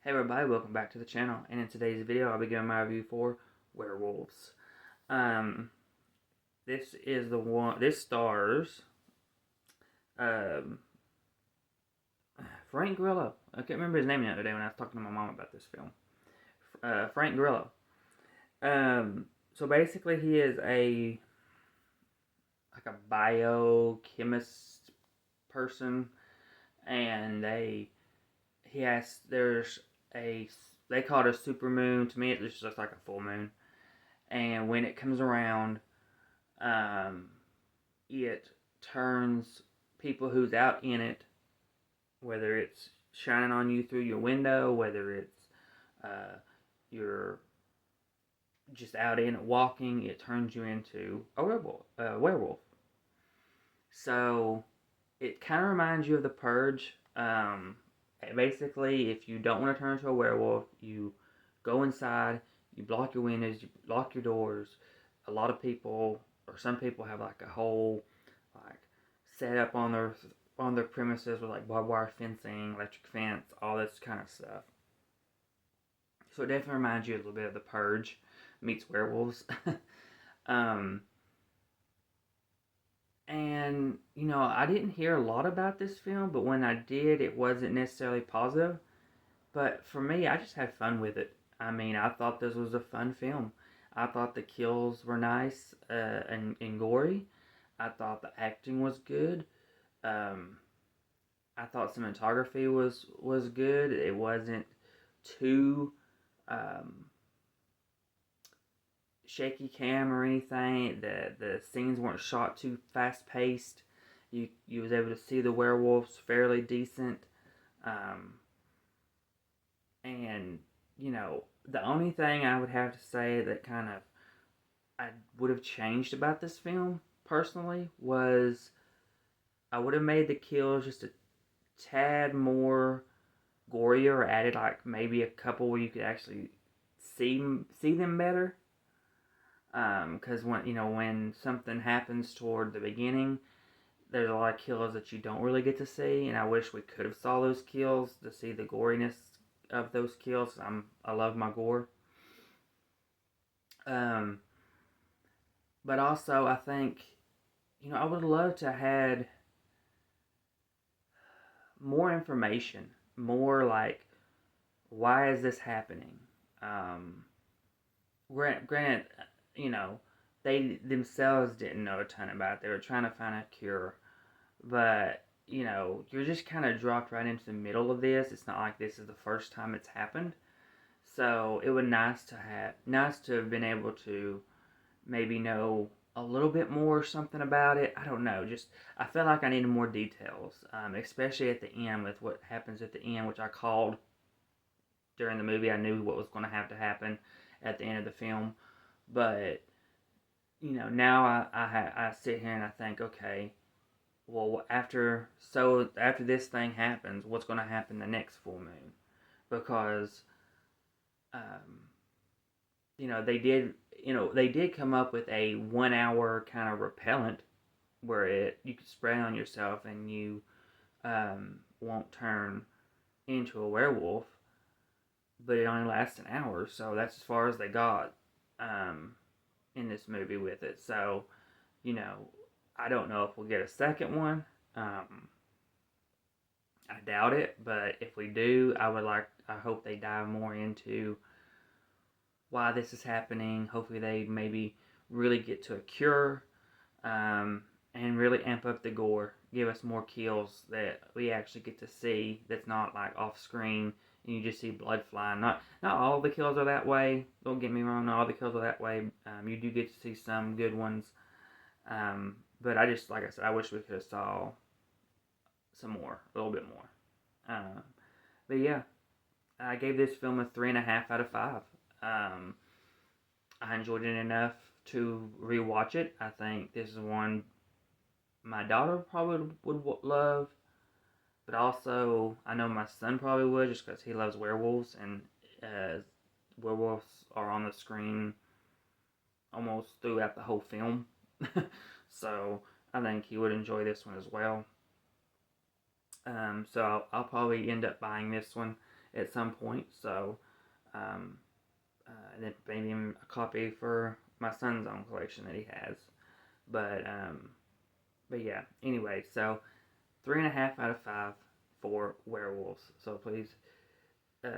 Hey everybody, welcome back to the channel, and in today's video I'll be giving my review for Werewolves. Um, this stars, um, Frank Grillo. I can't remember his name the other day when I was talking to my mom about this film. Frank Grillo. So basically he is like a biochemist person, and there's a, they call it a supermoon. To me it just looks like a full moon. And when it comes around, um, it turns people who's out in it, whether it's shining on you through your window, whether it's you're just out in it walking, it turns you into a werewolf. So it kind of reminds you of The Purge. Basically, if you don't want to turn into a werewolf, you go inside, you block your windows, you lock your doors. A lot of people, or some people, have like a whole like set up on their premises with like barbed wire fencing, electric fence, all this kind of stuff. So it definitely reminds you a little bit of The Purge meets werewolves. um, and I didn't hear a lot about this film, but when I did, it wasn't necessarily positive. But for me, I just had fun with it. I mean, I thought this was a fun film. I thought the kills were nice and gory. I thought the acting was good. Um, I thought cinematography was good. It wasn't too um, shaky cam or anything. The scenes weren't shot too fast paced. You was able to see the werewolves fairly decent. Um, and the only thing I would have to say that kind of I would have changed about this film personally was I would have made the kills just a tad more gory, or added like maybe a couple where you could actually see them better. Because when something happens toward the beginning, there's a lot of kills that you don't really get to see, and I wish we could have saw those kills to see the goriness of those kills. I love my gore. Um, but also I think I would love to have had more information, more like why is this happening. Um, granted, you know, they themselves didn't know a ton about it. They were trying to find a cure, but you're just kind of dropped right into the middle of this. It's not like this is the first time it's happened. So it would nice to have been able to maybe know a little bit more or something about it. I don't know. Just I felt like I needed more details, especially at the end with what happens at the end, which I called during the movie. I knew what was going to happen at the end of the film, but now I sit here and I think, okay, well after this thing happens, what's going to happen the next full moon? Because um, they did come up with a 1 hour kind of repellent where you could spray on yourself and you won't turn into a werewolf, but it only lasts an hour, so that's as far as they got um, in this movie with it. So you know I don't know if we'll get a second one. I doubt it, but if we do, I hope they dive more into why this is happening. Hopefully they maybe really get to a cure, and really amp up the gore. Give us more kills that we actually get to see. That's not like off screen and you just see blood flying. Not all the kills are that way. Don't get me wrong. Not all the kills are that way. You do get to see some good ones. But I just, like I said, I wish we could have saw some more, a little bit more. But yeah, I gave this film a 3.5 out of 5. I enjoyed it enough to rewatch it. I think this is one my daughter probably would love, but also I know my son probably would, just because he loves werewolves, and uh, werewolves are on the screen almost throughout the whole film. So I think he would enjoy this one as well. So I'll probably end up buying this one at some point. So, um, and then maybe even a copy for my son's own collection that he has. But but yeah. Anyway, so 3.5 out of 5 for Werewolves. So please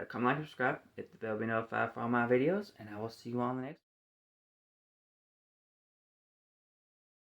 comment, like, and subscribe. Hit the bell to be notified for all my videos, and I will see you on the next.